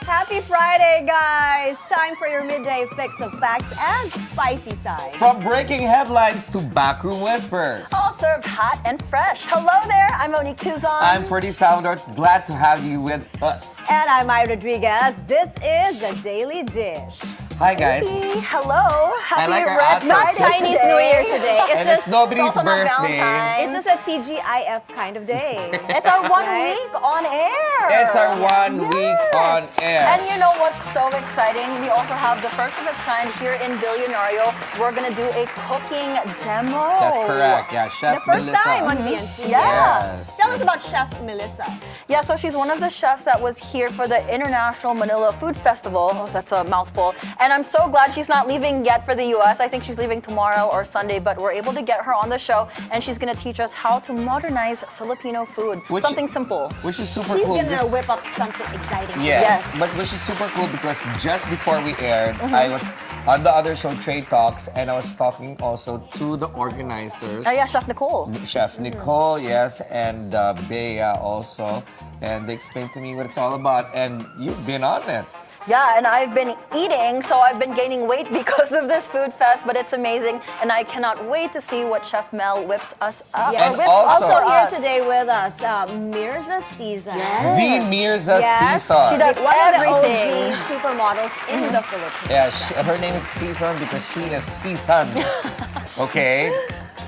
Happy Friday, guys! Time for your midday fix of facts and spicy sides. From breaking headlines to backroom whispers. All served hot and fresh. Hello there, I'm Monique Tuzon. I'm Ferdi Salvador. Glad to have you with us. And I'm Mai Rodriguez. This is the Daily Dish. Hi, guys. Hey, hello. Happy like our Red outfits. Not Friday Chinese today. New Year today. And it's nobody's also not birthday. Valentine's. It's just a TGIF kind of day. It's our 1 Right? week on air. It's our 1 week on air. And you know what's so exciting? We also have the first of its kind here in Bilyonaryo. We're gonna do a cooking demo. That's correct. Yeah, Chef The first Melissa. time on BNC. Yes. Tell us about Chef Melissa. Yeah, so she's one of the chefs that was here for the International Manila Food Festival. Oh, that's a mouthful. And I'm so glad she's not leaving yet for the US. I think she's leaving tomorrow or Sunday, but we're able to get her on the show, and she's gonna teach us how to modernize Filipino food. Something simple. Which is super He's cool. gonna Just- whip up something exciting. Yes, but which is super cool because just before we aired, I was on the other show, Trade Talks, and I was talking also to the organizers. Oh yeah, Chef Nicole. Chef Nicole, yes, and Bea also. And they explained to me what it's all about, and you've been on it. Yeah, and I've been eating, so I've been gaining weight because of this food fest, but it's amazing, and I cannot wait to see what Chef Mel whips us up. Yes. And Whips also- Also here us. today with us, Myrza Sison. The Myrza Yes. Sison. She does One everything. of the OG supermodels in the Philippines. Yeah, her name is Sison because she is seasoned. Okay?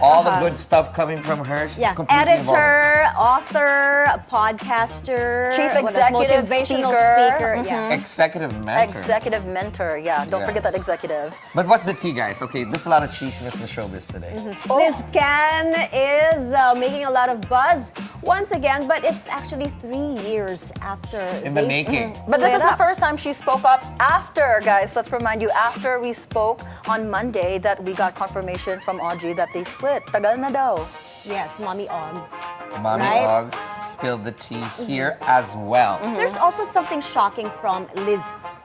All the good stuff coming from her. She's Yeah, completely involved. editor, author, podcaster, Chief what else? executive motivational speaker. speaker. Yeah. Executive mentor. Executive mentor, yeah. Don't forget Yes. that executive. But what's the tea, guys? Okay, there's a lot of cheesiness in showbiz today. This can is making a lot of buzz once again, but it's actually 3 years after In the they making. But this split is the up. first time she spoke up after, guys. Let's remind you, after we spoke on Monday that we got confirmation from Audrey that they split. Tagal na daw. Yes, Mommy On. Mommy Right? Oggs spilled the tea here as well. There's also something shocking from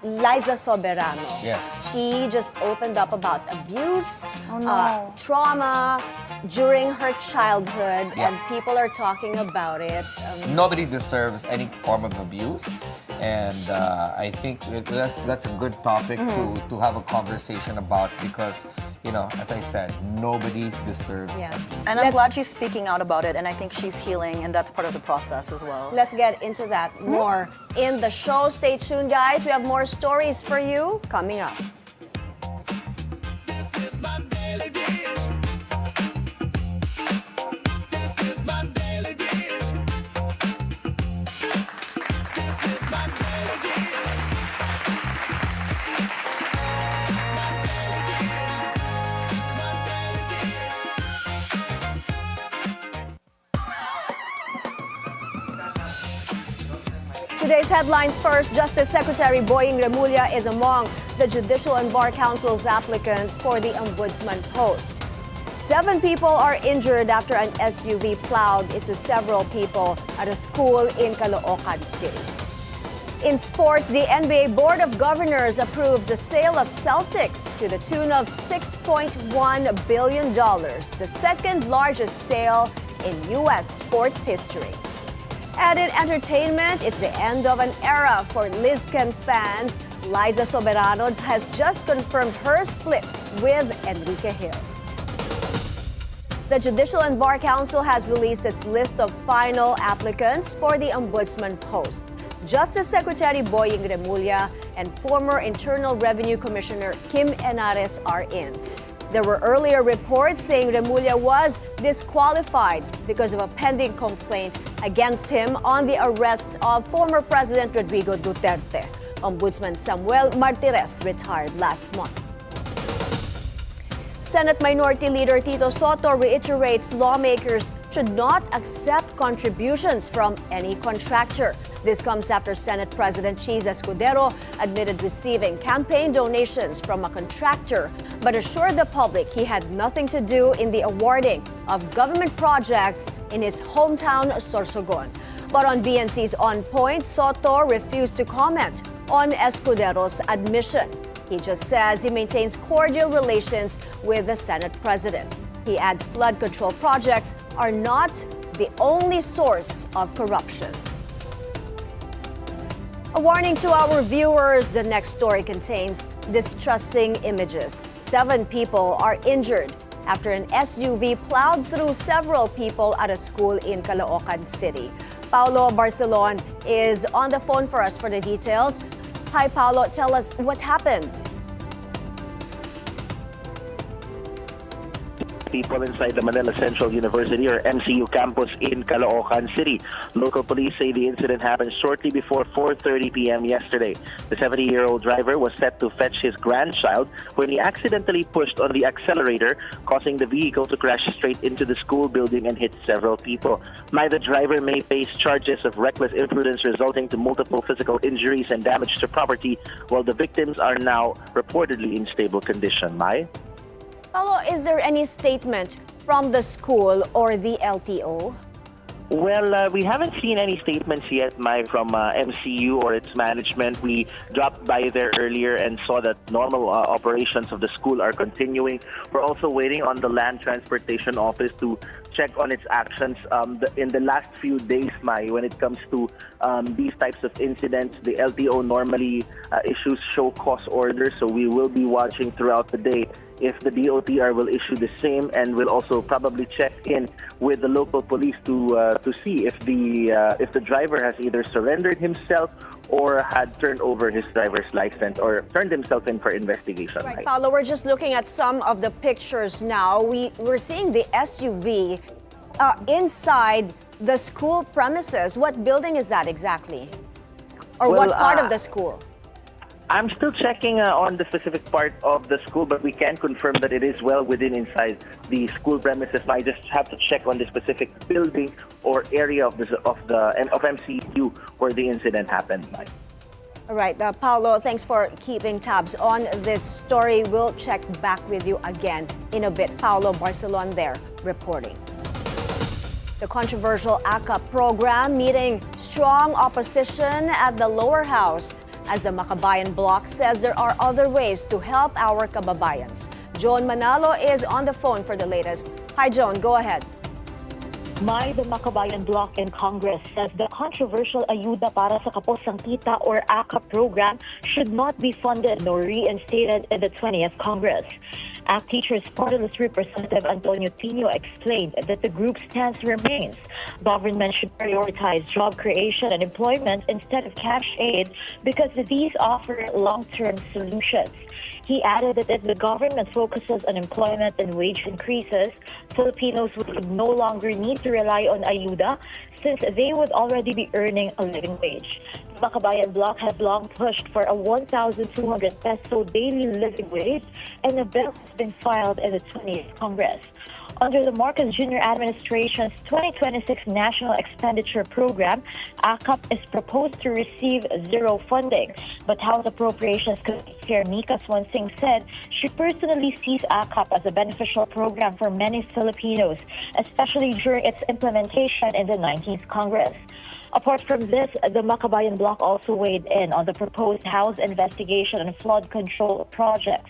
Liza Soberano. Yes. She just opened up about abuse, Oh, no. trauma during her childhood, Yeah. and people are talking about it. Nobody deserves any form of abuse, and I think that's a good topic to have a conversation about because, you know, as I said, nobody deserves Yeah. abuse. And I'm glad she's speaking out about it, and I think she's healing, and that's part of the process as well. Let's get into that more in the show. Stay tuned, guys. We have more stories for you coming up. Today's headlines first. Justice Secretary Boying Remulla is among the Judicial and Bar Council's applicants for the ombudsman post. 7 people are injured after an SUV plowed into several people at a school in Caloocan City. In sports, the NBA Board of Governors approves the sale of Celtics to the tune of $6.1 billion, the second largest sale in U.S. sports history. And in entertainment, it's the end of an era for Lizcan fans. Liza Soberano has just confirmed her split with Enrique Hill. The Judicial and Bar Council has released its list of final applicants for the ombudsman post. Justice Secretary Boying Remulla and former Internal Revenue Commissioner Kim Henares are in. There were earlier reports saying Remulla was disqualified because of a pending complaint against him on the arrest of former President Rodrigo Duterte. Ombudsman Samuel Martires retired last month. Senate Minority Leader Tito Soto reiterates lawmakers should not accept contributions from any contractor. This comes after Senate President Cheese Escudero admitted receiving campaign donations from a contractor, but assured the public he had nothing to do in the awarding of government projects in his hometown, Sorsogon. But on BNC's On Point, Soto refused to comment on Escudero's admission. He just says he maintains cordial relations with the Senate President. He adds flood control projects are not the only source of corruption. A warning to our viewers, the next story contains distressing images. 7 people are injured after an SUV plowed through several people at a school in Caloocan City. Paulo Barcelon is on the phone for us for the details. Hi, Paulo, tell us what happened. People inside the Manila Central University or MCU campus in Caloocan City. Local police say the incident happened shortly before 4:30 p.m. yesterday. The 70-year-old driver was set to fetch his grandchild when he accidentally pushed on the accelerator, causing the vehicle to crash straight into the school building and hit several people. The driver may face charges of reckless imprudence resulting to multiple physical injuries and damage to property, while the victims are now reportedly in stable condition. Mai? Paulo, is there any statement from the school or the LTO? Well, we haven't seen any statements yet, Mai, from MCU or its management. We dropped by there earlier and saw that normal operations of the school are continuing. We're also waiting on the Land Transportation Office to check on its actions. In the last few days, Mai, when it comes to these types of incidents, the LTO normally issues show cause orders, so we will be watching throughout the day if the DOTR will issue the same, and we'll also probably check in with the local police to see if the driver has either surrendered himself or had turned over his driver's license or turned himself in for investigation. Right, Paulo, we're just looking at some of the pictures now. We're seeing the SUV inside the school premises. What building is that exactly? Or what part of the school? I'm still checking on the specific part of the school, but we can confirm that it is well within inside the school premises. I just have to check on the specific building or area of MCU where the incident happened. All right, Paulo, thanks for keeping tabs on this story. We'll check back with you again in a bit. Paulo Barcelon there reporting. The controversial ACAP program meeting strong opposition at the lower house, as the Makabayan bloc says there are other ways to help our kababayans. Joan Manalo is on the phone for the latest. Hi, Joan, go ahead. Mai, the Makabayan bloc in Congress says the controversial Ayuda para sa Kaposang Kita or ACAP program should not be funded nor reinstated in the 20th Congress. ACT Teachers Party-list Representative Antonio Tino explained that the group's stance remains. Government should prioritize job creation and employment instead of cash aid because these offer long-term solutions. He added that if the government focuses on employment and wage increases, Filipinos would no longer need to rely on ayuda since they would already be earning a living wage. The Makabayan bloc has long pushed for a 1,200 peso daily living wage, and a bill has been filed in the 20th Congress. Under the Marcos Jr. administration's 2026 National Expenditure Program, ACAP is proposed to receive zero funding. But House Appropriations Committee Mika Swansing said she personally sees ACAP as a beneficial program for many Filipinos, especially during its implementation in the 19th Congress. Apart from this, the Makabayan bloc also weighed in on the proposed House investigation on flood control projects.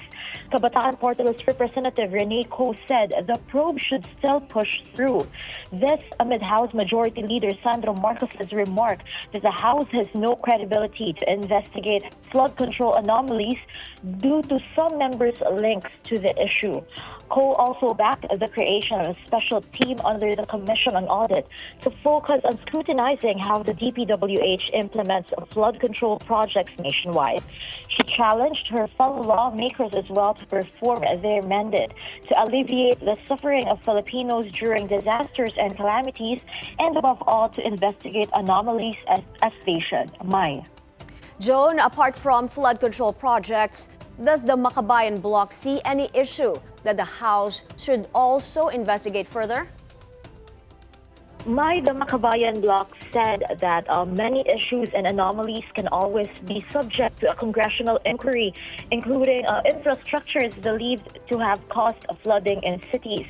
Kabataan Party-list Representative Rene Ko said the probe should still push through. This amid House Majority Leader Sandro Marcos's remark that the House has no credibility to investigate flood control anomalies due to some members' links to the issue. Ko also backed the creation of a special team under the Commission on Audit to focus on scrutinizing how the DPWH implements flood control projects nationwide. She challenged her fellow lawmakers as well to perform their mandate to alleviate the suffering of Filipinos during disasters and calamities, and above all to investigate anomalies as they should. Mai. Joan, apart from flood control projects, does the Makabayan bloc see any issue that the House should also investigate further? The Makabayan bloc said that many issues and anomalies can always be subject to a congressional inquiry, including infrastructures believed to have caused flooding in cities.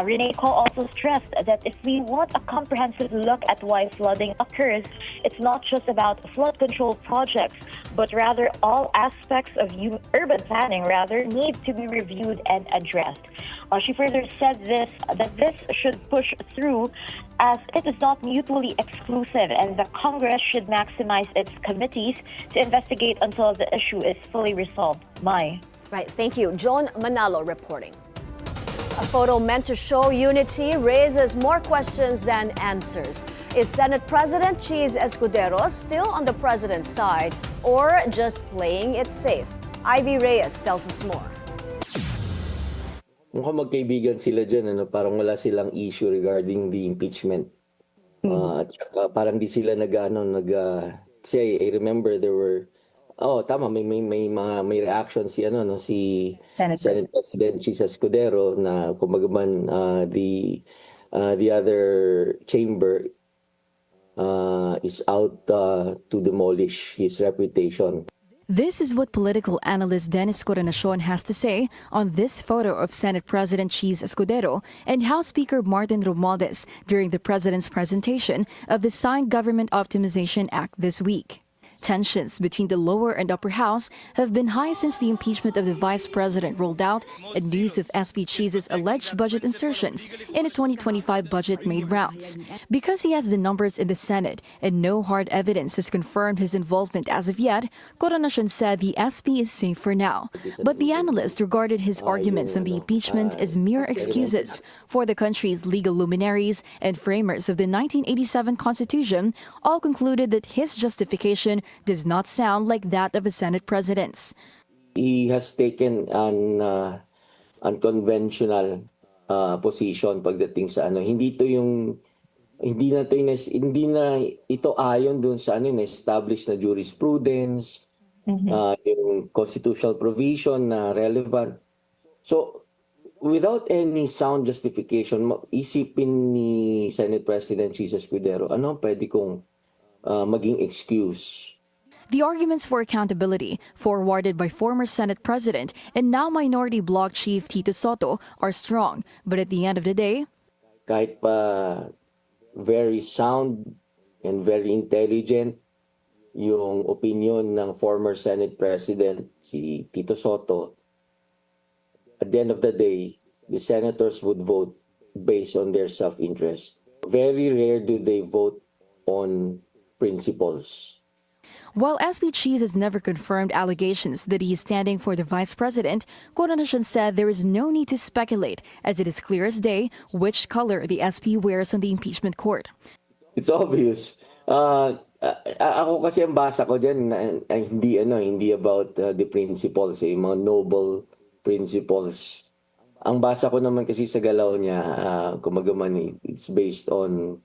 Rene Co also stressed that if we want a comprehensive look at why flooding occurs, it's not just about flood control projects, but rather all aspects of urban planning need to be reviewed and addressed. She further said that this should push through as it is not mutually exclusive, and the Congress should maximize its committees to investigate until the issue is fully resolved. Mai. Right, thank you. Joan Manalo reporting. A photo meant to show unity raises more questions than answers. Is Senate President Cheese Escudero still on the president's side or just playing it safe? Ivy Reyes tells us more. Mukhang magkaibigan sila dyan, parang wala silang issue regarding the impeachment. At saka parang di sila kasi I remember there were, tama, may reaction si Senate President Cheese Escudero na kumbaga man the other chamber is out to demolish his reputation. This is what political analyst Dennis Coronacon has to say on this photo of Senate President Cheese Escudero and House Speaker Martin Romualdez during the president's presentation of the signed Government Optimization Act this week. Tensions between the lower and upper house have been high since the impeachment of the vice president rolled out and news of SP Cheese's alleged budget insertions in the 2025 budget made rounds. Because he has the numbers in the Senate and no hard evidence has confirmed his involvement as of yet, Coronacon said the SP is safe for now. But the analyst regarded his arguments on the impeachment as mere excuses for the country's legal luminaries and framers of the 1987 Constitution all concluded that his justification does not sound like that of a Senate president's. He has taken an unconventional position pagdating sa hindi na ito ayon dun sa na-establish na jurisprudence, yung constitutional provision na relevant. So without any sound justification, isipin ni Senate President Cheese Escudero, pwede kong maging excuse? The arguments for accountability, forwarded by former Senate President and now Minority Bloc Chief Tito Sotto, are strong. But at the end of the day, kahit pa very sound and very intelligent yung opinion ng former Senate President si Tito Sotto, at the end of the day, the senators would vote based on their self-interest. Very rare do they vote on principles. While SP Cheese has never confirmed allegations that he is standing for the vice president, Coronacon said there is no need to speculate as it is clear as day which color the SP wears on the impeachment court. It's obvious. Ako kasi ang basa ko dyan hindi about the principles, yung mga noble principles. Ang basa ko naman kasi sa galaw niya, it's based on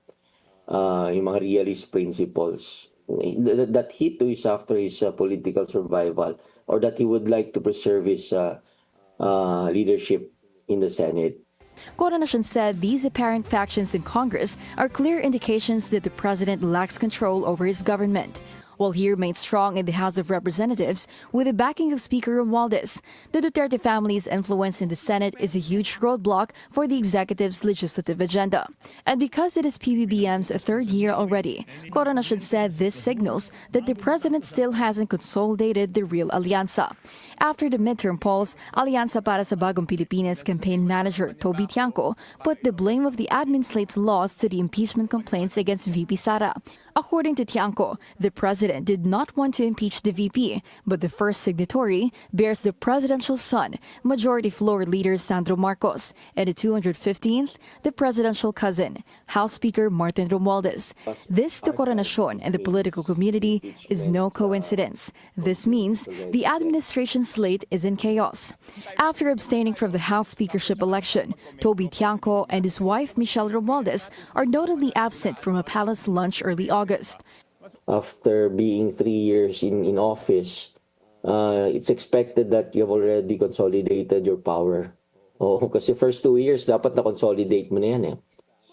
yung mga realist principles. That he too is after his political survival, or that he would like to preserve his leadership in the Senate. Coronacon said these apparent factions in Congress are clear indications that the president lacks control over his government. While he remains strong in the House of Representatives with the backing of Speaker Romualdez, the Duterte family's influence in the Senate is a huge roadblock for the executive's legislative agenda. And because it is PBBM's third year already, Coronacon said this signals that the president still hasn't consolidated the real Alianza. After the midterm polls, Alianza para sa Bagong Pilipinas campaign manager Toby Tiangco put the blame of the admin slate's loss to the impeachment complaints against VP Sara. According to Tiangco, the president did not want to impeach the VP, but the first signatory bears the presidential son, Majority Floor Leader Sandro Marcos, and the 215th, the presidential cousin, House Speaker Martin Romualdez. This to Coronacon and the political community is no coincidence. This means the administration slate is in chaos. After abstaining from the House speakership election, Toby Tiangco and his wife Michelle Romualdez are notably absent from a palace lunch early August. After being 3 years in office, it's expected that you've already consolidated your power. Kasi first 2 years, dapat na-consolidate mo na yan .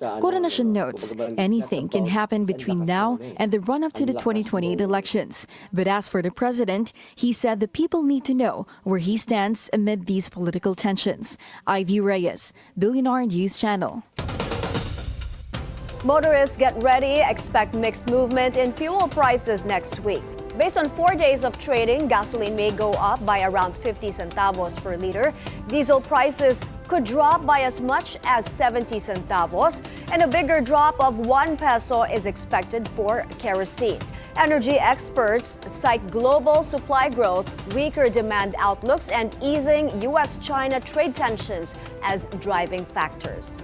Coronation notes, anything can happen between now and the run-up to the 2028 elections. But as for the president, he said the people need to know where he stands amid these political tensions. Ivy Reyes, Bilyonaryo News Channel. Motorists get ready, expect mixed movement in fuel prices next week. Based on 4 days of trading, gasoline may go up by around 50 centavos per liter. Diesel prices could drop by as much as 70 centavos, and a bigger drop of 1 peso is expected for kerosene. Energy experts cite global supply growth, weaker demand outlooks, and easing U.S.-China trade tensions as driving factors.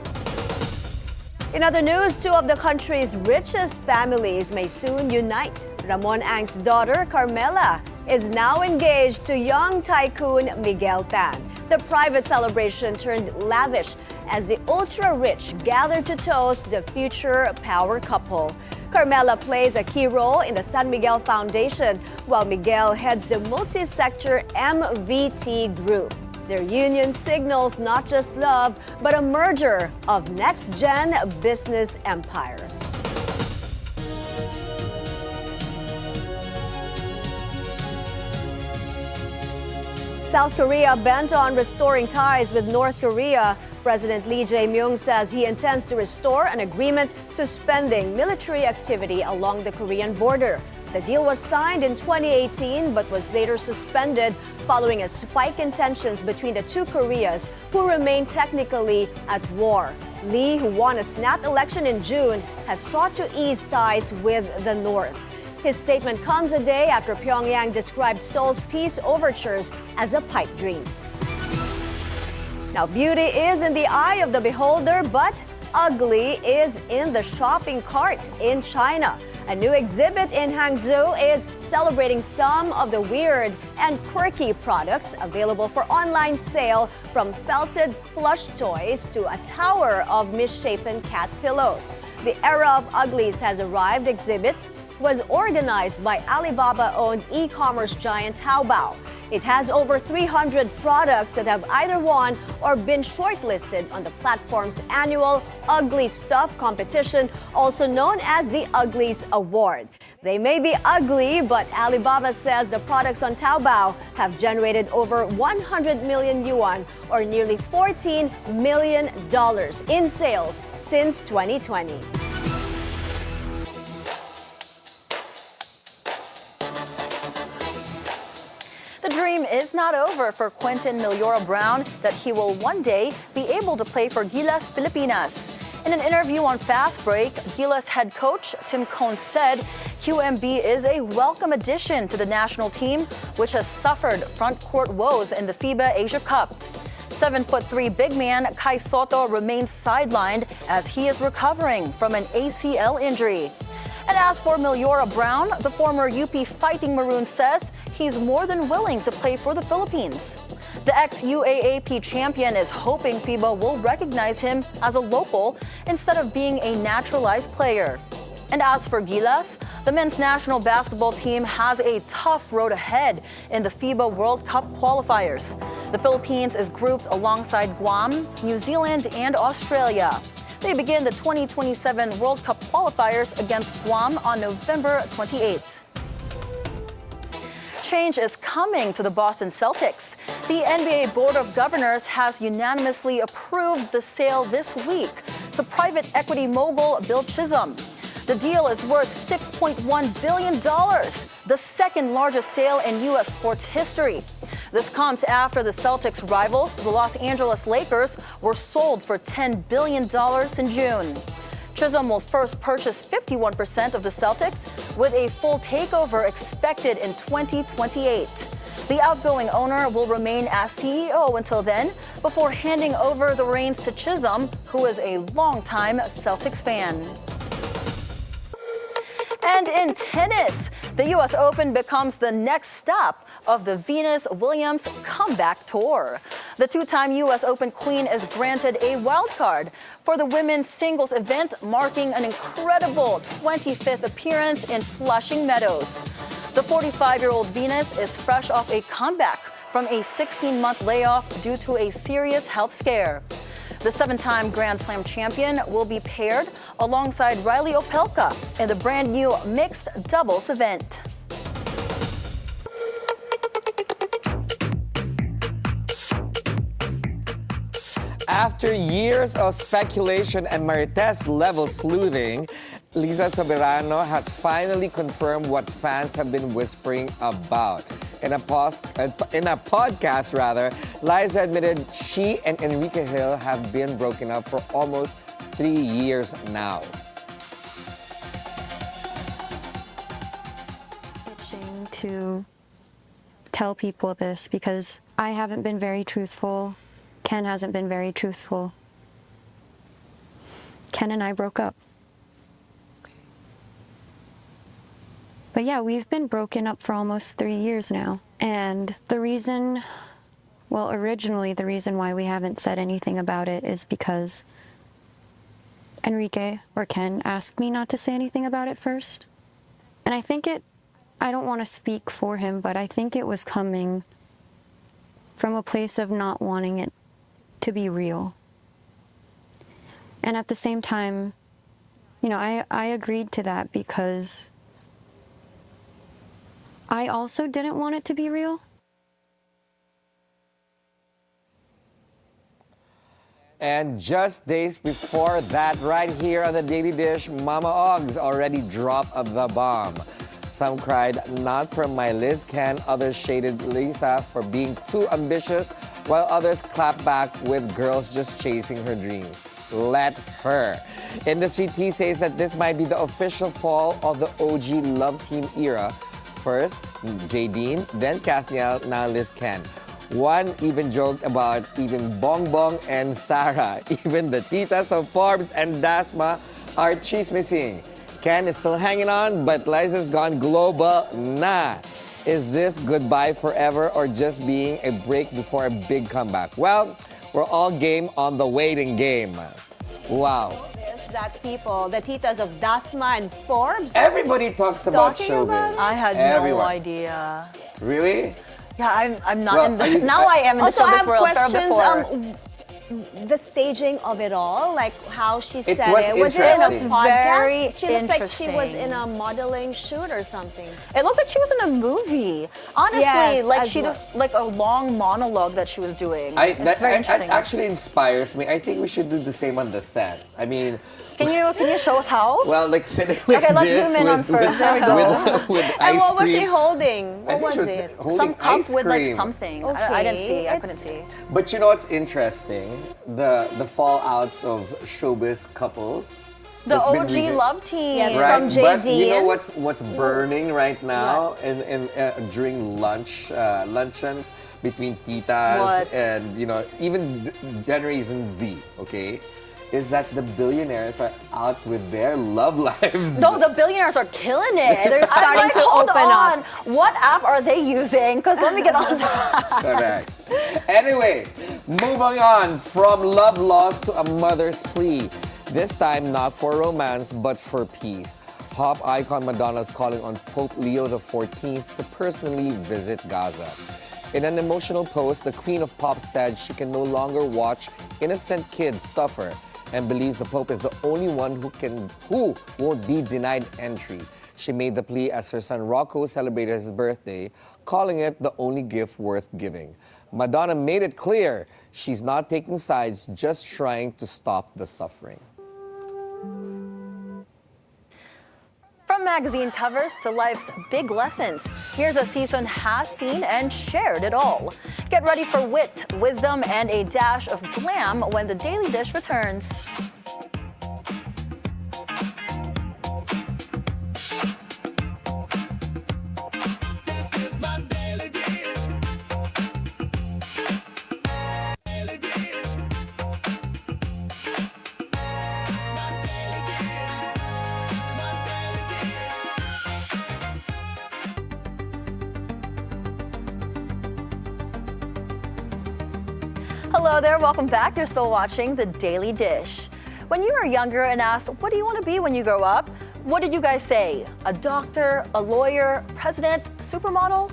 In other news, 2 of the country's richest families may soon unite. Ramon Ang's daughter, Carmela, is now engaged to young tycoon Miguel Tan. The private celebration turned lavish as the ultra-rich gathered to toast the future power couple. Carmela plays a key role in the San Miguel Foundation, while Miguel heads the multi-sector MVT group. Their union signals not just love, but a merger of next-gen business empires. South Korea bent on restoring ties with North Korea. President Lee Jae-myung says he intends to restore an agreement suspending military activity along the Korean border. The deal was signed in 2018 but was later suspended following a spike in tensions between the 2 Koreas who remain technically at war. Lee, who won a snap election in June, has sought to ease ties with the North. His statement comes a day after Pyongyang described Seoul's peace overtures as a pipe dream. Now, beauty is in the eye of the beholder, but ugly is in the shopping cart in China. A new exhibit in Hangzhou is celebrating some of the weird and quirky products available for online sale, from felted plush toys to a tower of misshapen cat pillows. The Era of Uglies has arrived exhibit was organized by Alibaba-owned e-commerce giant Taobao. It has over 300 products that have either won or been shortlisted on the platform's annual Ugly Stuff competition, also known as the Uglies Award. They may be ugly, but Alibaba says the products on Taobao have generated over 100 million yuan, or nearly $14 million in sales since 2020. The dream is not over for Quentin Millora Brown that he will one day be able to play for Gilas Pilipinas. In an interview on Fast Break, Gilas head coach Tim Cone said QMB is a welcome addition to the national team, which has suffered front court woes in the FIBA Asia Cup. 7'3" big man Kai Soto remains sidelined as he is recovering from an ACL injury. And as for Millora Brown, the former UP Fighting Maroon says he's more than willing to play for the Philippines. The ex-UAAP champion is hoping FIBA will recognize him as a local instead of being a naturalized player. And as for Gilas, the men's national basketball team has a tough road ahead in the FIBA World Cup qualifiers. The Philippines is grouped alongside Guam, New Zealand, and Australia. They begin the 2027 World Cup qualifiers against Guam on November 28th. Change is coming to the Boston Celtics. The NBA Board of Governors has unanimously approved the sale this week to private equity mogul Bill Chisholm. The deal is worth $6.1 billion, the second largest sale in U.S. sports history. This comes after the Celtics' rivals, the Los Angeles Lakers, were sold for $10 billion in June. Chisholm will first purchase 51% of the Celtics, with a full takeover expected in 2028. The outgoing owner will remain as CEO until then, before handing over the reins to Chisholm, who is a longtime Celtics fan. And in tennis, the U.S. Open becomes the next stop of the Venus Williams comeback tour. The two-time U.S. Open queen is granted a wild card for the women's singles event, marking an incredible 25th appearance in Flushing Meadows. The 45-year-old Venus is fresh off a comeback from a 16-month layoff due to a serious health scare. The 7-time Grand Slam champion will be paired alongside Riley Opelka in the brand new mixed doubles event. After years of speculation and Marites-level sleuthing, Liza Soberano has finally confirmed what fans have been whispering about. In a podcast, Liza admitted she and Enrique Hill have been broken up for almost 3 years now. Itching to tell people this because I haven't been very truthful. Ken hasn't been very truthful. Ken and I broke up. But yeah, we've been broken up for almost 3 years now. And the reason, well, originally the reason why we haven't said anything about it is because Enrique or Ken asked me not to say anything about it first. And I think I don't want to speak for him, but I think it was coming from a place of not wanting it to be real. And at the same time, you know, I agreed to that because I also didn't want it to be real. And just days before that, right here on the Daily Dish, Mama Oggs already dropped the bomb. Some cried, "Not from my Liz Ken." Others shaded Lisa for being too ambitious, while others clapped back with girls just chasing her dreams. Let her. Industry Tea says that this might be the official fall of the OG love team era. First, Jadine, then Kathniel, now Liz Ken. One even joked about even Bongbong and Sarah. Even the titas of Forbes and Dasma are chismising. Ken is still hanging on, but Liza's gone global. Nah. Is this goodbye forever or just being a break before a big comeback? Well, we're all game on the waiting game. Wow. That people, the titas of Dasma and Forbes, Everybody talks about Talking showbiz. about it? I had Everyone. no idea. Really? Yeah, I'm not Well, in the. are you- Now I am in the Also, I showbiz have world. Pero questions. before. The staging of it all, like how she said was it. Was it in a interesting. podcast? Very She looks like she was interesting. in a modeling shoot or something. It looked like she was in a movie. Honestly, Yes, like as she well. was like a long monologue that she was doing. It's That very interesting. actually inspires me. I think we should do the same on the set. I mean, Can you show us how? well, like sitting like Okay, let's this zoom in on with, first. There we go. with And ice what was she cream. holding? I What think she was was it? holding Some cup ice with like cream. something. I didn't Okay, see. I it's- couldn't see. But you know what's interesting? The fallouts of showbiz couples. The that's been OG recent- love team. Yes, Right, from but Jay-Z. you know what's burning right now in during luncheons between titas What? and even Generation Z, okay, is that the billionaires are out with their love lives. No, the billionaires are killing it. They're starting to hold open on. up. What app are they using? Because let me get on that. Correct. Anyway, moving on from love lost to a mother's plea. This time not for romance, but for peace. Pop icon Madonna is calling on Pope Leo XIV to personally visit Gaza. In an emotional post, the Queen of Pop said she can no longer watch innocent kids suffer and believes the Pope is the only one who won't be denied entry. She made the plea as her son Rocco celebrated his birthday, calling it the only gift worth giving. Madonna made it clear she's not taking sides, just trying to stop the suffering. From magazine covers to life's big lessons, Myrza Sison has seen and shared it all. Get ready for wit, wisdom, and a dash of glam when the Daily Dish returns. Hello there, welcome back. You're still watching The Daily Dish. When you were younger and asked, what do you want to be when you grow up? What did you guys say? A doctor, a lawyer, president, supermodel?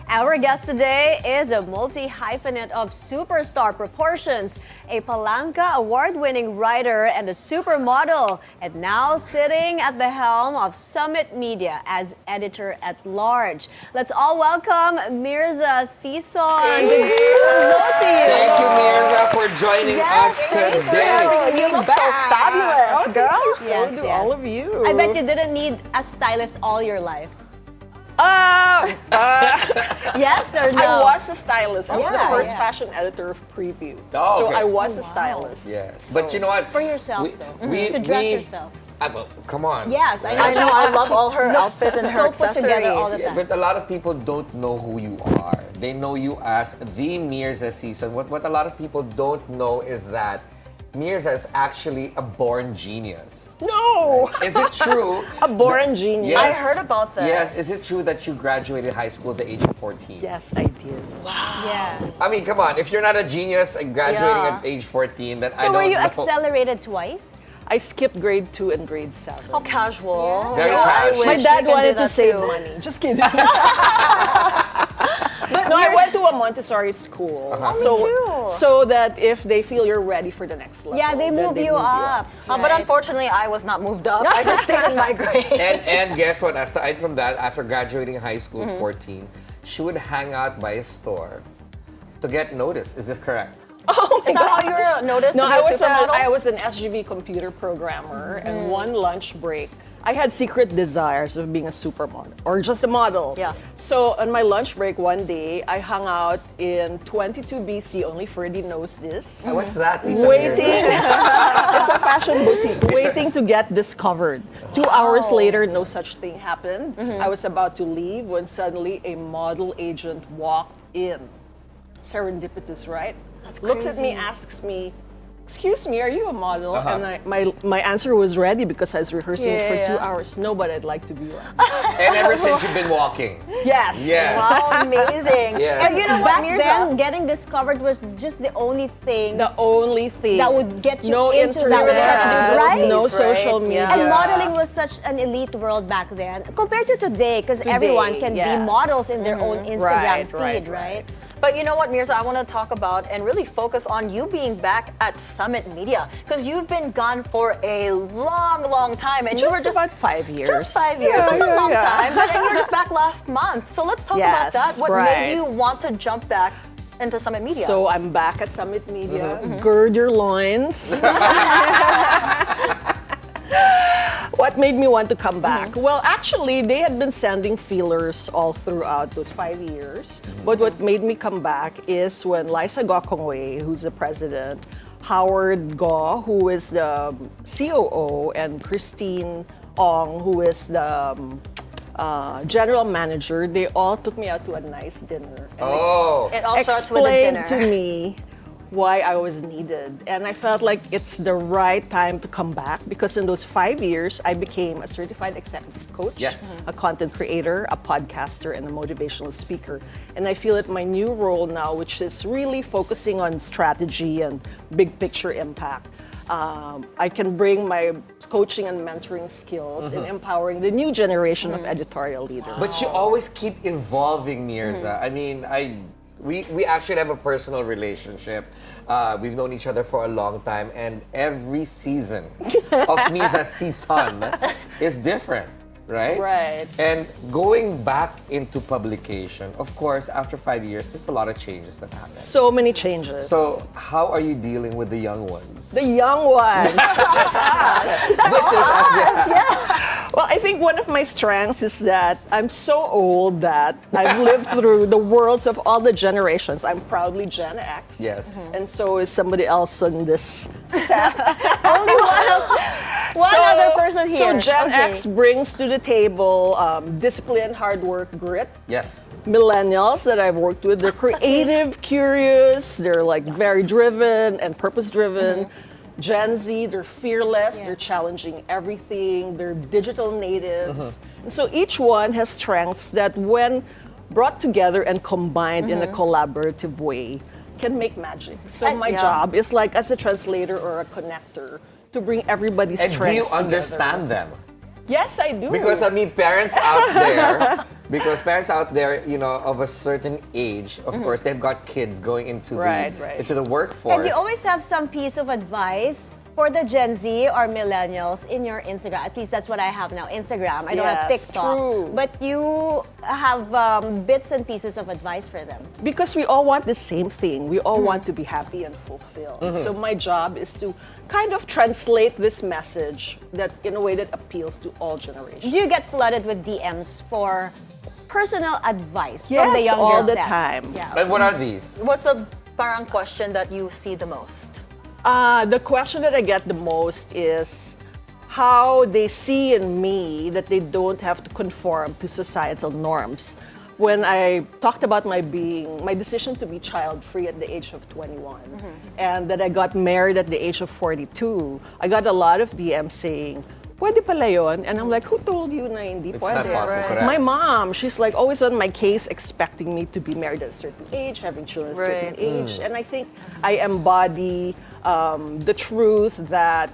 Our guest today is a multi-hyphenate of superstar proportions, a Palanca Award-winning writer and a supermodel, and now sitting at the helm of Summit Media as editor-at-large. Let's all welcome Myrza Sison. Hello to you. Thank you, Myrza, for joining us today. You look so fabulous, girls. Yes, Do all of you. I bet you didn't need a stylist all your life. Yes or no? I was a stylist. I was the Yeah, first yeah. fashion editor of Preview. Oh, So okay. I was a stylist. Yes, but you know what? For yourself, though. To dress yourself. Well, come on. Yes, I know. I know, I love all her Looks outfits and her so put together all the accessories. time. But a lot of people don't know who you are. They know you as the Myrza Sison. What a lot of people don't know is that Myrza is actually a born genius. No! Is it true? A born genius. Yes. I heard about this. Yes. Is it true that you graduated high school at the age of 14? Yes, I did. Yeah. I mean, come on. If you're not a genius and graduating Yeah. at age 14, then I So don't were you know. accelerated twice? I skipped grade 2 and grade 7. How casual. Very I casual. wish My dad we can do wanted to that save too. money. Just kidding. No, I went to a Montessori school. So that if they feel you're ready for the next level, Yeah, they then move you up. But right? unfortunately, I was not moved up. I just stayed in my grade. And guess what? Aside from that, after graduating high school at 14, she would hang out by a store to get noticed. Is this correct? Is that how you were noticed No, to be a supermodel? I was an SGV computer programmer, and one lunch break, I had secret desires of being a supermodel or just a model. Yeah. So on my lunch break one day, I hung out in 22 BC. Only Ferdi knows this. What's that? Tita Waiting. Myrza? It's a fashion boutique. Waiting to get discovered. 2 hours later, no such thing happened. I was about to leave when suddenly a model agent walked in. Serendipitous, right? Looks at me, asks me, "Excuse me, are you a model?" And my answer was ready because I was rehearsing it for 2 hours. No, but I'd like to be one. And ever since you've been walking. Yes. Yes. Wow, amazing. Yes. And you know what, Back Myrza? then, getting discovered was just the only thing. The only thing That would get you no into that internet, world. You really had to do those no things, right? social media. Yeah. And modeling was such an elite world back then compared to today, because everyone can be yes. models in their own Instagram Right, feed, right? But you know what, Myrza, I want to talk about and really focus on you being back at Summit Media, because you've been gone for a long, long time. And you were Just about 5 years. Just 5 years. Yeah, That's a long yeah. time. But and you're just back last month. So let's talk about Yes, that. What right. made you want to jump back into Summit Media? So I'm back at Summit Media. Gird your loins. What made me want to come back? Well, actually, they had been sending feelers all throughout those 5 years. But what made me come back is when Liza Gokongwei, who's the president, Howard Go, who is the COO, and Christine Ong, who is the general manager, they all took me out to a nice dinner. And Oh. it all starts with a dinner. explained to me why I was needed. And I felt like it's the right time to come back because in those 5 years, I became a certified executive coach, Yes. a content creator, a podcaster, and a motivational speaker. And I feel that my new role now, which is really focusing on strategy and big picture impact, I can bring my coaching and mentoring skills in empowering the new generation of editorial leaders. But you always keep evolving, Myrza. I mean, we actually have a personal relationship. We've known each other for a long time, and every season of Myrza Sison is different, right? Right. And going back into publication, of course, after 5 years, there's a lot of changes that happen. So many changes. So, how are you dealing with the young ones? the young ones. Which is Well, I think one of my strengths is that I'm so old that I've lived through the worlds of all the generations. I'm proudly Gen X. Yes. And so is somebody else on this set. Only one other person here. So Gen Okay. X brings to the table discipline, hard work, grit. Yes. Millennials that I've worked with, they're creative, curious, they're like very driven and purpose driven. Gen Z, they're fearless, they're challenging everything, they're digital natives. And so each one has strengths that when brought together and combined in a collaborative way can make magic. So my job is like as a translator or a connector to bring everybody's And do strengths you together. understand them? Yes, I do. Because I mean, parents out there, Because parents out there, of a certain age, of course, they've got kids going into into the workforce. And you always have some piece of advice for the Gen Z or millennials in your Instagram. At least that's what I have now, Instagram. I don't have TikTok. True. But you have bits and pieces of advice for them. Because we all want the same thing. We all want to be happy and fulfilled. So my job is to kind of translate this message that in a way that appeals to all generations. Do you get flooded with DMs for personal advice from the Yes, younger all the set? time. Yeah. And what are these? What's the parang question that you see the most? The question that I get the most is how they see in me that they don't have to conform to societal norms. When I talked about my decision to be child-free at the age of 21, and that I got married at the age of 42, I got a lot of DMs saying, pwede pala yun? And I'm like, who told you na hindi It's pwede? not possible, correct. My mom, she's like always on my case, expecting me to be married at a certain age, having children at a certain age. And I think I embody the truth that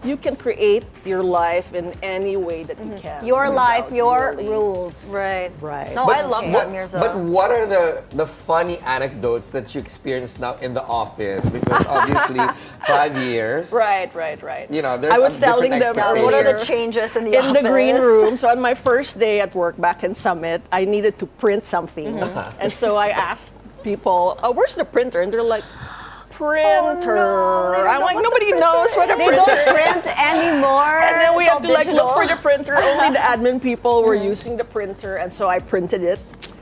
you can create your life in any way that you can. Your life, without your really- rules. Right. No, I love that, Myrza. But what are the funny anecdotes that you experience now in the office? Because obviously, 5 years. Right. There's I was a telling different them, what are the expectation. changes in the in office? the green room. So on my first day at work back in Summit, I needed to print something. And so I asked people, where's the printer? And they're like, printer. I'm like, nobody knows what a They printer don't print anymore. And then we It's had to all like look digital. for the printer. Only the admin people were using the printer, and so I printed it.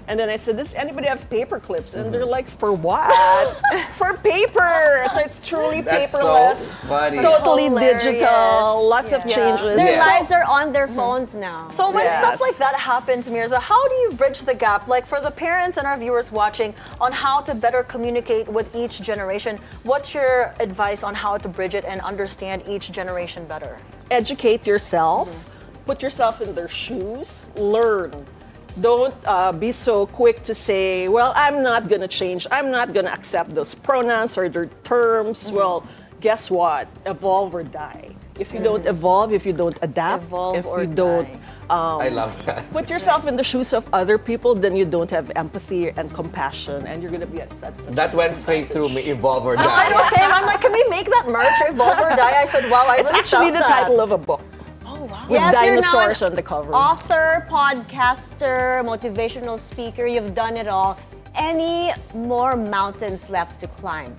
And then I said, does anybody have paper clips? And they're like, for what? For paper. So it's truly That's paperless. so funny. Totally Hilarious. digital. Lots of changes. Their Yes. lives are on their phones now. So when Yes. stuff like that happens, Myrza, how do you bridge the gap? Like for the parents and our viewers watching on how to better communicate with each generation, what's your advice on how to bridge it and understand each generation better? Educate yourself. Put yourself in their shoes. Learn. Don't be so quick to say, well, I'm not going to change. I'm not going to accept those pronouns or their terms. Well, guess what? Evolve or die. If you don't evolve, if you don't adapt, Evolve if or you don't I love that. put yourself in the shoes of other people, then you don't have empathy and compassion, and you're going to be at such That a went straight through me. Evolve or I die. was saying, I'm like, can we make that merch, Evolve or Die? I said, wow, I It's really actually felt the that. title of a book. Oh, wow. With Yes, you're now dinosaurs an on the cover. Author, podcaster, motivational speaker, you've done it all. Any more mountains left to climb?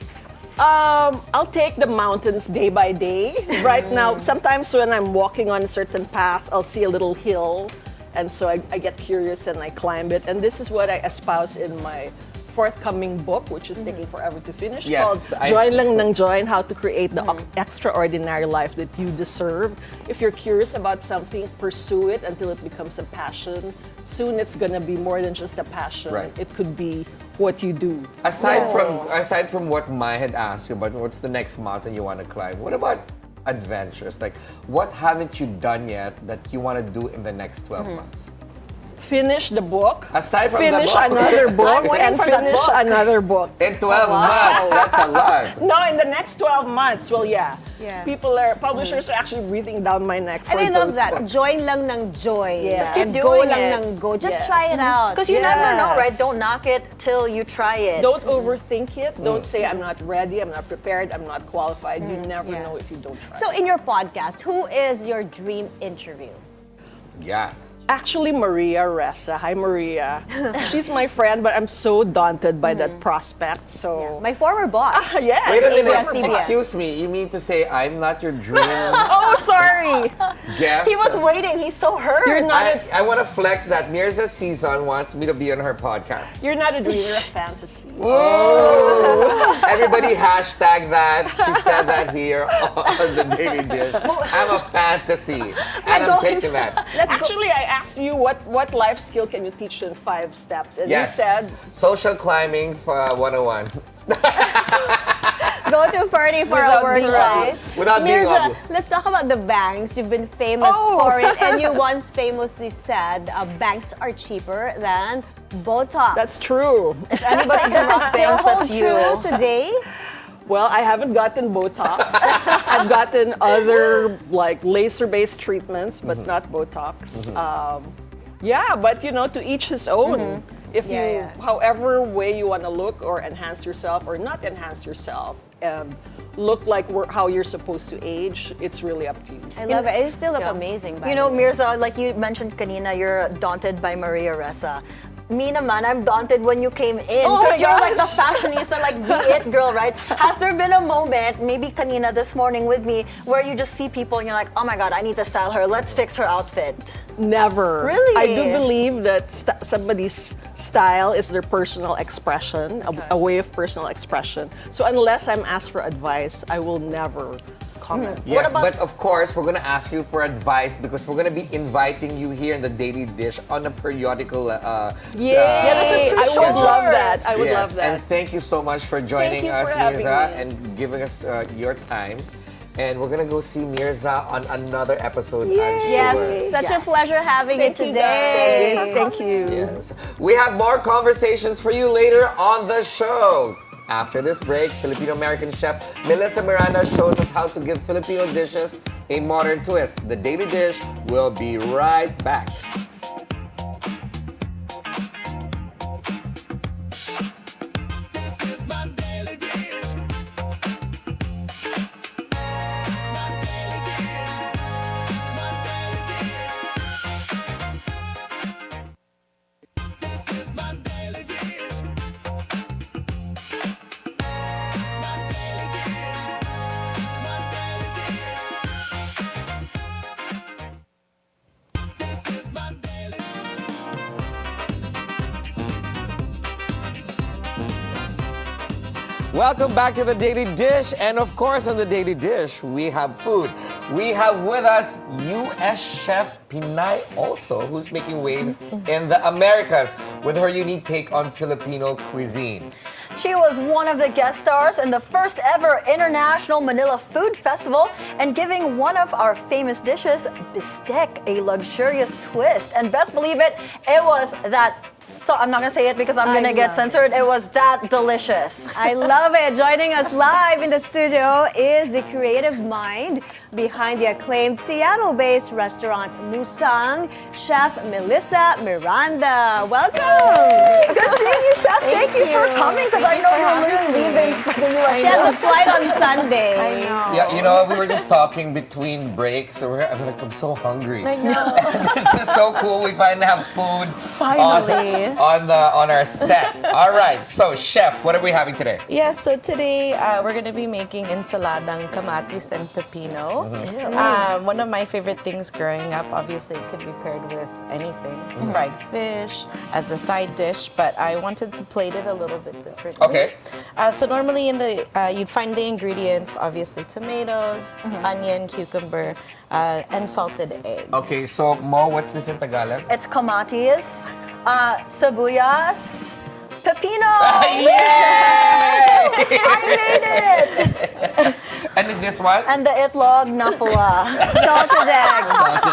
I'll take the mountains day by day. Right now, sometimes when I'm walking on a certain path, I'll see a little hill, and so I get curious and I climb it. And this is what I espouse in my forthcoming book, which is taking forever to finish, Yes, called Join Lang Nang Join, How to Create the Extraordinary Life That You Deserve. If you're curious about something, pursue it until it becomes a passion. Soon it's gonna be more than just a passion. Right. It could be what you do. Aside from what Mai had asked you about, what's the next mountain you want to climb? What about adventures? Like, what haven't you done yet that you want to do in the next 12 months? Finish the book. Aside from finish the book. another book I'm waiting and for that finish book. another book. In 12 months, that's a lot. No, in the next 12 months, well, yeah. Yeah. Publishers are actually breathing down my neck for And I love those that. books. Join lang ng joy. Yeah. Just keep And doing go lang it. ng go. Just Yes. try it out. Because you never know, Yes. right? Don't knock it till you try it. Don't overthink it. Don't say, I'm not ready, I'm not prepared, I'm not qualified. You never Yeah. know if you don't try. So in your podcast, who is your dream interview? Yes. Actually, Maria Ressa. Hi, Maria. She's my friend, but I'm so daunted by that prospect. So, My former boss. yes. Wait a minute. ABS-CBN. Excuse me. You mean to say I'm not your dream Oh, sorry. guest? He was waiting. He's so hurt. You're not. I want to flex that Myrza Sison wants me to be on her podcast. You're not a dream. You're a fantasy. Everybody hashtag that. She said that here on the Daily Dish. I'm a fantasy. And I'm taking that. Actually, I asked you what life skill can you teach in 5 steps, and Yes. you said Social climbing for 101. Go to Ferdi for a Without being workshop. obvious. Without being Myrza, obvious. let's talk about the banks. You've been famous Oh. for it, and you once famously said banks are cheaper than Botox. that's true. If anybody can Does rock it still bangs, hold that's you. true today? Well, I haven't gotten Botox. I've gotten other like laser-based treatments, but not Botox. Yeah, but to each his own. If Yeah. however way you want to look or enhance yourself or not enhance yourself, look like how you're supposed to age, it's really up to you. I love it. It still look amazing. By You the know, way. Myrza, like you mentioned kanina, you're daunted by Maria Ressa. Me naman, I'm daunted when you came in. Oh Because my you're like the gosh. fashionista, like the it girl, right? Has there been a moment, maybe kanina this morning with me, where you just see people and you're like, oh my God, I need to style her. Let's fix her outfit. Never. Really? I do believe that somebody's style is their personal expression, a way of personal expression. So unless I'm asked for advice, I will never comment. Yes, about- but of course, we're going to ask you for advice because we're going to be inviting you here in the Daily Dish on a periodical. Yeah, this is too I short. would I would love that. I would Yes, love that. and thank you so much for joining you us, for having Myrza, me. and giving us your time. And we're gonna go see Myrza on another episode, I'm Yes, sure. such a pleasure having you Thank you, today. guys. Thank you. Yes. We have more conversations for you later on the show. After this break, Filipino-American chef Melissa Miranda shows us how to give Filipino dishes a modern twist. The Daily Dish will be right back. Welcome back to the Daily Dish, and of course on the Daily Dish we have food. We have with us U.S. chef Pinay also, who's making waves in the Americas with her unique take on Filipino cuisine. She was one of the guest stars in the first ever International Manila Food Festival and giving one of our famous dishes, bistec, a luxurious twist. And best believe it, it was that, so I'm not gonna say it because I'm gonna get censored, it was that delicious. I love it. Joining us live in the studio is the creative mind behind the acclaimed Seattle-based restaurant Musang, Chef Melissa Miranda. Welcome. Good seeing you, Chef. Thank you for coming because I know you're literally leaving for the US. She has a flight on Sunday. I know. Yeah, we were just talking between breaks, so I'm so hungry. I know. This is so cool. We finally have food Finally. on our set. All right, so chef, what are we having today? Yes, so today we're going to be making ensaladang kamatis and pepino. One of my favorite things growing up, obviously it could be paired with anything, fried fish as a side dish, but I wanted to plate it a little bit differently. Okay. So normally you'd find the ingredients, obviously tomatoes, onion, cucumber, and salted egg. Okay, so Mo, what's this in Tagalog? It's kamatis, sibuyas, pepino. Yay! I made it. And then this one? And the itlog napua. Salted egg.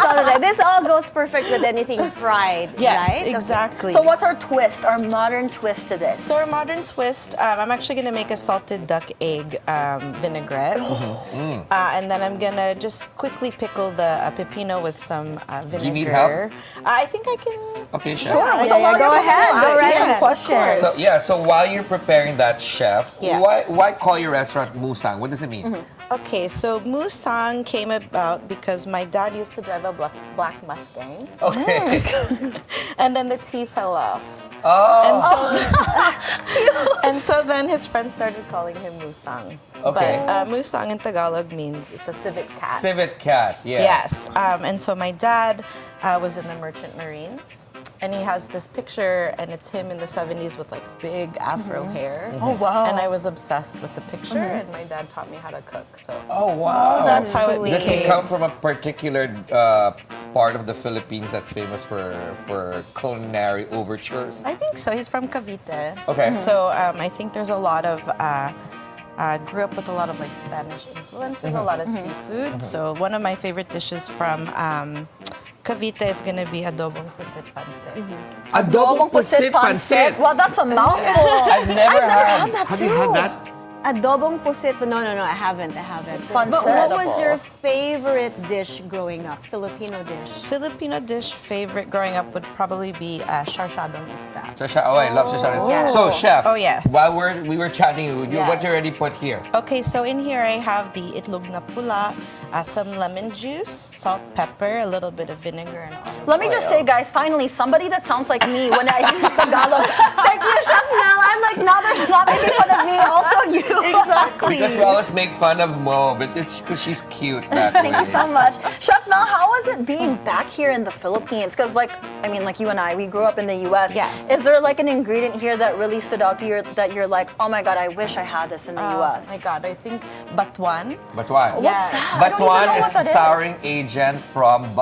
Salted egg. This all goes perfect with anything fried, Yes, right? exactly. So what's our twist, our modern twist to this? So our modern twist, I'm actually gonna make a salted duck egg vinaigrette, and then I'm gonna just quickly pickle the pepino with some vinegar. Do you need help? I think I can. Okay, chef. Sure. So while go you're ahead. cooking, Go I'll right ask you ahead. some questions. So so while you're preparing that, chef, Yes. why call your restaurant Musang? What does it mean? Okay, so Musang came about because my dad used to drive a black Mustang, Okay. and then the T fell off. Oh. And so then his friends started calling him Musang. Okay. But Musang in Tagalog means it's a civet cat. Civet cat, yes. Yes. And so my dad was in the Merchant Marines. And he has this picture, and it's him in the 70s with like big afro hair. Oh, wow. And I was obsessed with the picture, and my dad taught me how to cook. So Oh, wow. that's how it Does he became. come from a particular part of the Philippines that's famous for culinary overtures? I think so. He's from Cavite. Okay. So I think there's a lot of. Grew up with a lot of like Spanish influences, a lot of seafood. So one of my favorite dishes from Cavite is gonna be adobong pusit pancit. Adobong pusit pancit. Well, that's a mouthful. I've never had that Have you had that? Adobong pusit, but no, I haven't. But Pancit. what was your favorite dish growing up? Filipino dish? Filipino dish favorite growing up would probably be sarsyadong isda. Oh, I love shisha. Yes. So, chef. Oh, yes. While we were chatting, what Yes. you already put here? Okay, so in here I have the itlog na pula, some lemon juice, salt, pepper, a little bit of vinegar, and olive Let me just say, oil. guys, finally, somebody that sounds like me when I speak Tagalog. Thank you, Chef Mel. I'm like, now they're not making fun of me, also you. Exactly. Because we always make fun of Mo, but it's because she's cute that way. Thank you so much. Chef Mel, how was it being back here in the Philippines? Because, like you and I, we grew up in the U.S. Yes. Is there like an ingredient here that really stood out to you that you're like, oh my God, I wish I had this in the U.S.? Oh my God, I think batuan. Batuan. Yes. I don't even Batuan know is what that a souring agent from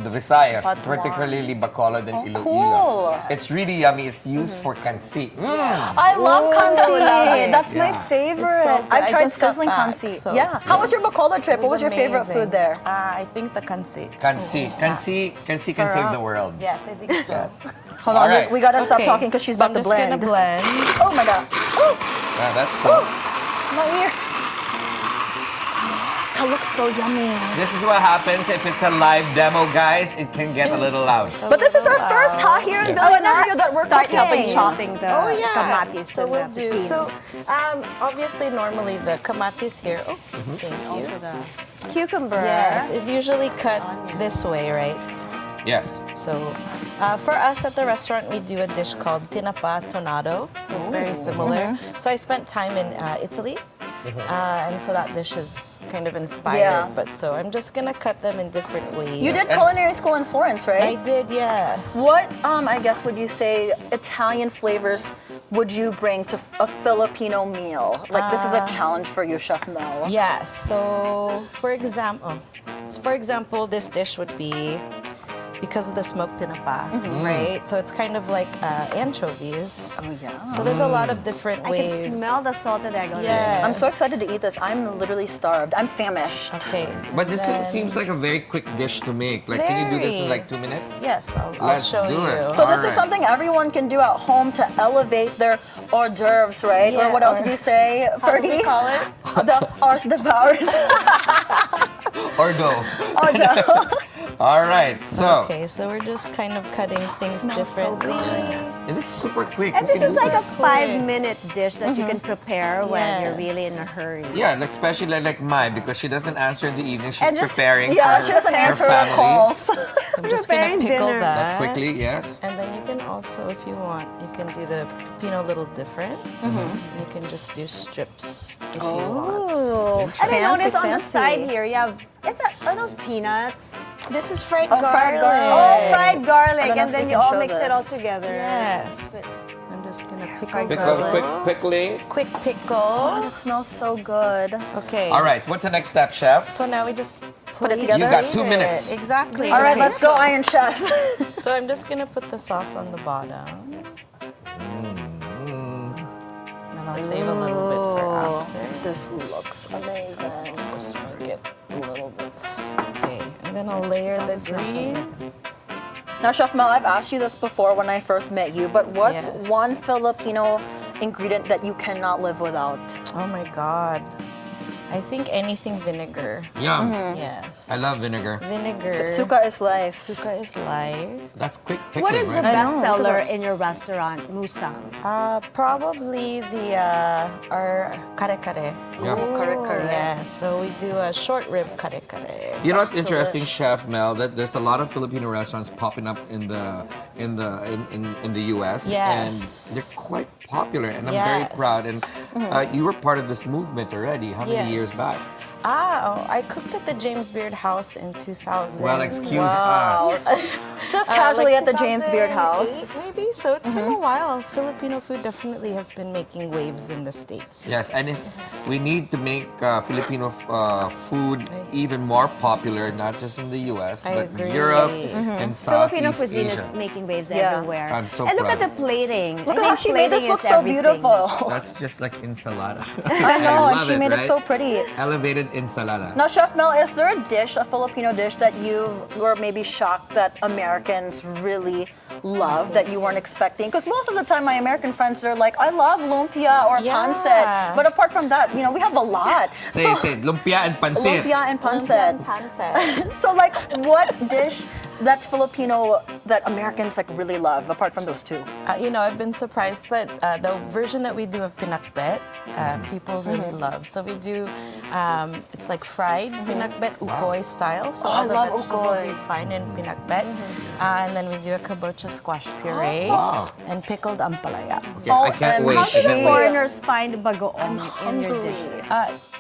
the Visayas, Batuan. particularly Bacolod and Iloilo. cool. It's really yummy. It's used for kansi. I love kansi. That's my Yeah. favorite. It's so good. I've I tried just got sizzling back, kansi. so- Yeah. How was your Bacolod trip? It What was your favorite amazing. food there? I think the kansi. Kansi can save the world. Yes, I think so. Yes. Hold All on, right. we gotta stop Okay, talking because she's so about I'm to just gonna blend. blend. Oh my God. Oh, Yeah, that's cool. my ears. That looks so yummy. This is what happens if it's a live demo, guys. It can get a little loud. But this is our first here in Yes. Bilyonaryo that we're Start helping cooking. chopping the Oh yeah. kamatis So and we'll the do. pepino. So obviously normally the kamatis here. Oh, thank you. Cucumber. Yes, is usually cut this way, right? Yes. So for us at the restaurant, we do a dish called tinapa tonado. So it's very similar. So I spent time in Italy. And so that dish is kind of inspired. Yeah. But so I'm just gonna cut them in different ways. You did culinary school in Florence, I right? did, yes. What, I guess, would you say Italian flavors would you bring to a Filipino meal? Like, this is a challenge for you, Chef Mel. Yeah. So for example, this dish would be because of the smoked tinapa, right? So it's kind of like anchovies. Oh, yeah. So there's a lot of different I ways. can smell the salted egg already. Yes. I'm so excited to eat this. I'm literally starved. I'm famished. Okay. But it then- seems like a very quick dish to make. Like, can you do this in Very. like 2 minutes? Yes, I'll Let's show do you. it. So this Alright. is something everyone can do at home to elevate their hors d'oeuvres, right? Yeah, or what else or- did you say, How do we Ferdi? call it? The hors d'oeuvres. Or dough. Hors d'oeuvres. All right. So. Okay, so we're just kind of cutting things Smells so differently. Yes. And this is super quick. And You this can is do like a this. 5-minute dish that you can prepare when you're Yes. really in a hurry. Yeah, like especially like Mai, because she doesn't answer in the evening. She's And just- preparing Yeah, for she doesn't her answer family. her calls. I'm just gonna Preparing pickle dinner. that. Quickly, yes. And then you can also, if you want, you can do the pepino a little different. You can just do strips if you want. Oh, And I fancy, noticed on the fancy. side here, you have, are those peanuts? This is fried Oh, garlic. fried garlic. Oh, fried garlic, I don't know and if then we you can all show mix it all this. together. Yes. But- I'm just gonna pickle fried Pickle, garlic. quick pickling. Quick Oh, pickle. it smells so good. Okay. All right. What's the next step, chef? So now we just Put it plate together? You got 2 it. minutes. Exactly. All right, Okay, let's go, so- Iron Chef. So I'm just gonna put the sauce on the bottom. And I'll save a little bit for after. This looks amazing. Just make it a little bit. Okay, and then I'll layer the green. Now, Chef Mel, I've asked you this before when I first met you, but what's Yes. one Filipino ingredient that you cannot live without? Oh my God. I think anything vinegar. Yum. Yes. I love vinegar. Vinegar. Suka is life. Suka is life. That's quick pickling, What is the right? best know, seller look at in your restaurant, Musang? Probably the our kare kare. Yeah. Kare-kare. Yeah, so we do a short rib kare kare. You know what's interesting, Chef Mel? That there's a lot of Filipino restaurants popping up in the U.S. Yes. and they're quite popular, and I'm very Yes. proud. And you were part of this movement already. How many Yes. years back? I cooked at the James Beard House in 2000. Well, excuse us. Just casually like at the James Beard 2008 House. Maybe, so it's been a while. Filipino food definitely has been making waves in the States. Yes, and we need to make Filipino food even more popular, not just in the U.S. I but agree. Europe and Southeast Filipino cuisine Asia. is making waves Yeah. everywhere. I'm so and look proud. at the plating. Look I at how think she made this plating look is so everything. beautiful. That's just like ensalada. I know, and love she made it right? so pretty. Elevated ensalada. Now, Chef Mel, is there a dish, a Filipino dish, that you were maybe shocked that Americans really love that you weren't expecting? Because most of the time, my American friends are like, I love lumpia or pancit. But apart from that, we have a lot. Say lumpia and pancit. Lumpia and pancit. So, like, what dish that's Filipino that Americans like really love, apart from those two? I've been surprised, but the version that we do of pinakbet, people really love. So we do, it's like fried pinakbet, ukoy style. So all the vegetables you find in pinakbet. And then we do a kabocha squash puree and pickled ampalaya. Okay, I can't wait. How do the foreigners find bagoong in your dishes?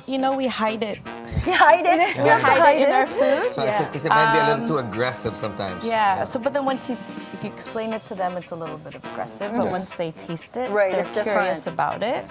We hide it. You hide it? We hide it in our food. So because it might be a little too aggressive sometimes. Yeah. So, but then if you explain it to them, it's a little bit aggressive. But once they taste it, they're curious about it.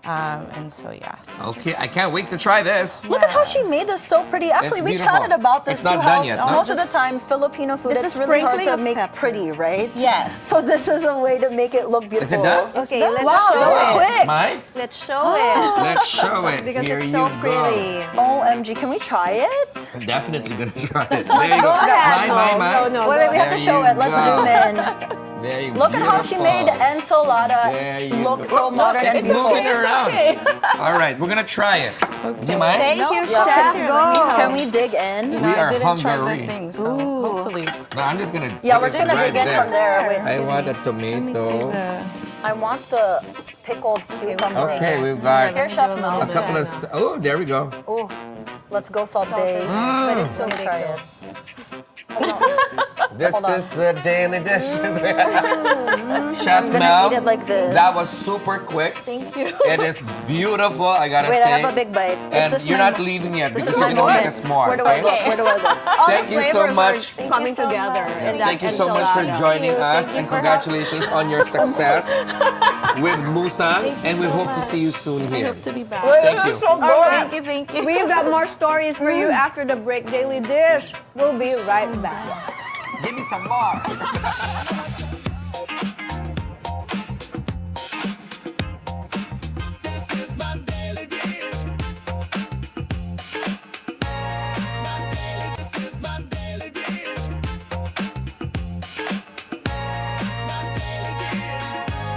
And so, yeah. Okay, I can't wait to try this. Look at how she made this so pretty. Actually, we chatted about this It's not done yet, no? Most of the time, Filipino food, it's really hard to make pretty, right? Yes. So this is a way to make it look beautiful. Is it done? Okay, let's Wow, that was quick. Mai? Let's show it. Let's show it. Because Here it's you so go. pretty. OMG, can we try it? I'm definitely gonna try it. There you go. ahead. Mai. No, Wait, we have to There show you it. Let's go. zoom in. There you go. Look at how she made ensalada There you look go. so modern and It's beautiful. moving around. All right, we're gonna try it. Do you mind? Thank you, Yeah, Chef. here, Go. let me help. Can we dig in? We I are didn't try hungry. the thing, so hopefully it's No, I'm just gonna. Yeah, put we're it just gonna right dig in from there. Wait, I want a Let me see tomato. I want the pickled cucumber. Okay, we've got Here, Chef a Mel. couple of. Oh, there we go. Oh, let's go saute. But it's so Let me big try though. it. This Hold on. is the daily dishes. Chef I'm gonna Mel, eat it like this. that was super quick. Thank you. It is beautiful, I gotta Wait, say. I have a big bite. And This is you're my not leaving yet This because is you're my gonna make moment. us more. Where do I go? okay? Where do I go? Thank you so much. Coming together. in that Thank you so much for enchilada. joining us and congratulations on your success with Musang and we hope to see you soon here. hope to be back. Thank you. Thank you, thank you. We've got more stories for you after the break. Daily Dish. We'll be right back. Give me some more.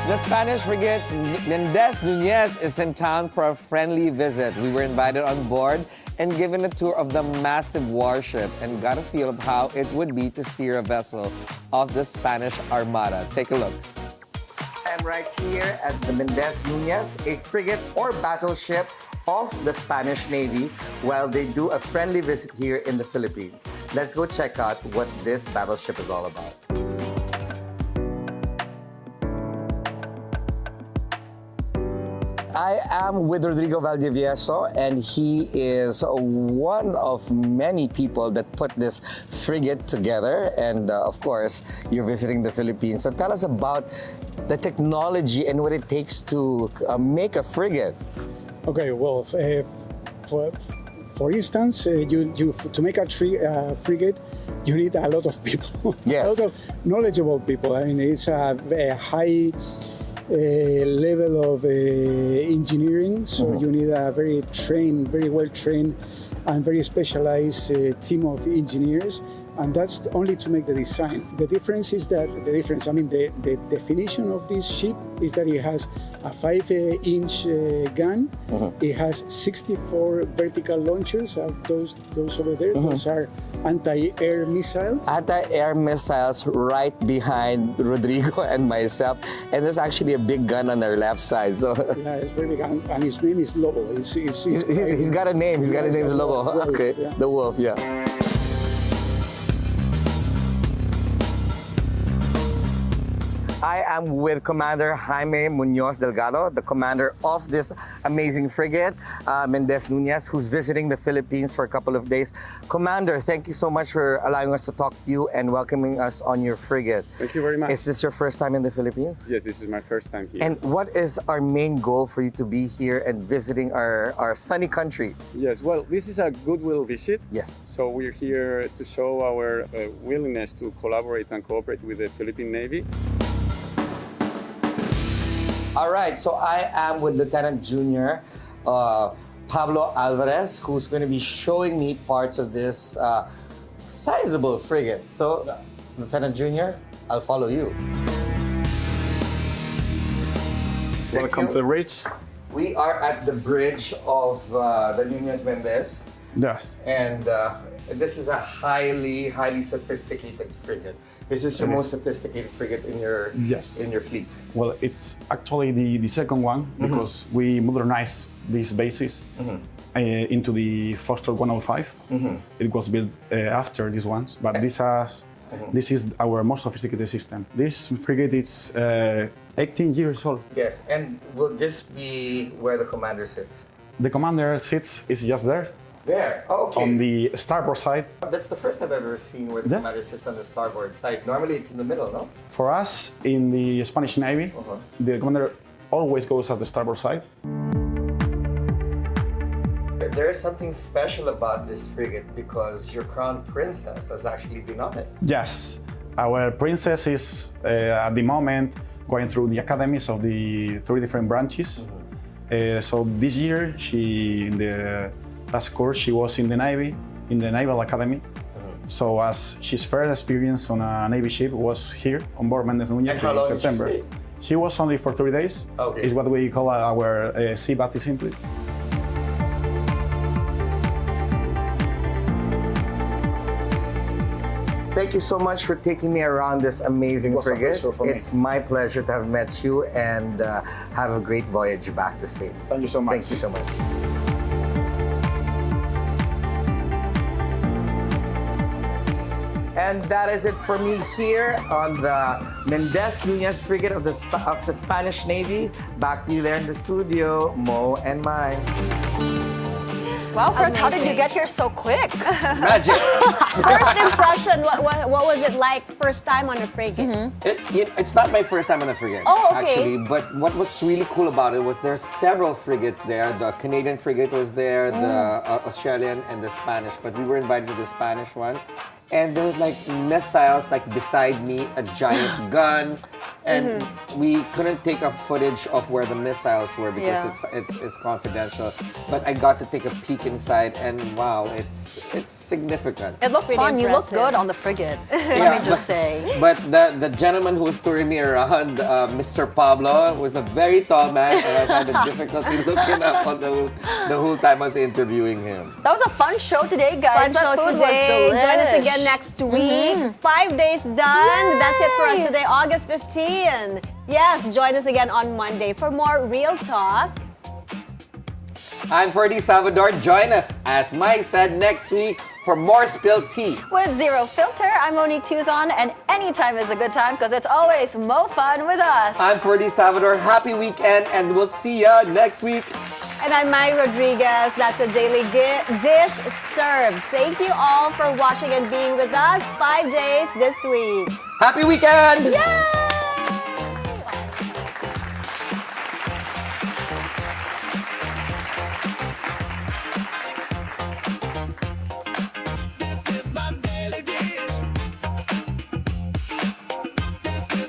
The Spanish frigate Myrza Nunez is in town for a friendly visit. We were invited on board and given a tour of the massive warship and got a feel of how it would be to steer a vessel of the Spanish Armada. Take a look. I'm right here at the Myrza Nunez, a frigate or battleship of the Spanish Navy while they do a friendly visit here in the Philippines. Let's go check out what this battleship is all about. I am with Rodrigo Valdivieso, and he is one of many people that put this frigate together. And of course, you're visiting the Philippines. So tell us about the technology and what it takes to make a frigate. Okay, well, for instance, to make a frigate, you need a lot of people, Yes. a lot of knowledgeable people. I mean, it's a high level of engineering, so you need a very well trained, and very specialized team of engineers. And that's only to make the design. The difference, the definition of this ship is that it has a 5-inch gun. It has 64 vertical launchers. Those over there, those are anti-air missiles. Anti-air missiles right behind Rodrigo and myself. And there's actually a big gun on our left side. So Yeah, it's very big, and his name is Lobo. he's got a name. His name is Lobo. Wolf, Okay, yeah. the wolf, yeah. I am with Commander Jaime Munoz Delgado, the commander of this amazing frigate, Myrza Nunez, who's visiting the Philippines for a couple of days. Commander, thank you so much for allowing us to talk to you and welcoming us on your frigate. Thank you very much. Is this your first time in the Philippines? Yes, this is my first time here. And what is our main goal for you to be here and visiting our sunny country? Yes, well, this is a goodwill visit. Yes. So we're here to show our willingness to collaborate and cooperate with the Philippine Navy. All right, so I am with Lieutenant Junior Pablo Alvarez, who's going to be showing me parts of this sizable frigate. So Lieutenant Junior, I'll follow you. Welcome to the bridge. We are at the bridge of the Nunez Mendez, Yes. and this is a highly sophisticated frigate. This is your most sophisticated frigate in your Yes. in your fleet. Well, it's actually the second one because we modernized these bases into the Foster 105. It was built after these ones, but this is our most sophisticated system. This frigate is 18 years old. Yes, and will this be where the commander sits? The commander sits is just there There. Okay. on the starboard side. That's the first I've ever seen where the Yes. commander sits on the starboard side. Normally it's in the middle, no? For us in the Spanish Navy, the commander always goes at the starboard side. There is something special about this frigate because your crown princess has actually been on it. Yes, our princess is at the moment going through the academies of the 3 different branches. So this year, in the last course, she was in the Navy, in the Naval Academy. So as she's first experience on a Navy ship was here on board Mendez Núñez And how in long did she September. stay? She was only for 3 days. Okay. It's what we call our sea batty simply. Thank you so much for taking me around this amazing It was a frigate. pleasure for me. It's my pleasure to have met you and have a great voyage back to Spain. Thank you so much. Thank you so much. And that is it for me here on the Mendez Núñez frigate of the Spanish Navy. Back to you there in the studio, Mo and Mai. Wow, first, how did you Amazing. get here so quick? Magic. First impression, what was it like first time on a frigate? It's not my first time on a frigate, Oh, okay. actually. But what was really cool about it was there's several frigates there. The Canadian frigate was there, the Australian, and the Spanish. But we were invited to the Spanish one. And there was like missiles like beside me, a giant gun, and we couldn't take a footage of where the missiles were because it's confidential. But I got to take a peek inside, and wow, it's significant. It looked Pretty fun. You looked impressive. good on the frigate. Let me just say. But the gentleman who was touring me around, Mr. Pablo, was a very tall man, and I had a difficulty looking up on the whole time I was interviewing him. That was a fun show today, guys. Fun That show food today. was Join us delish. again next week. 5 days done. Yay! That's it for us today, August 15. Yes, join us again on Monday for more Real Talk. I'm Ferdi Salvador. Join us, as Mai said, next week for more spilled tea. With Zero Filter, I'm Monique Tuzon, and anytime is a good time because it's always mo fun with us. I'm Ferdi Salvador. Happy weekend, and we'll see ya next week. And I'm Mai Rodriguez. That's a daily dish served. Thank you all for watching and being with us 5 days this week. Happy weekend! Yay!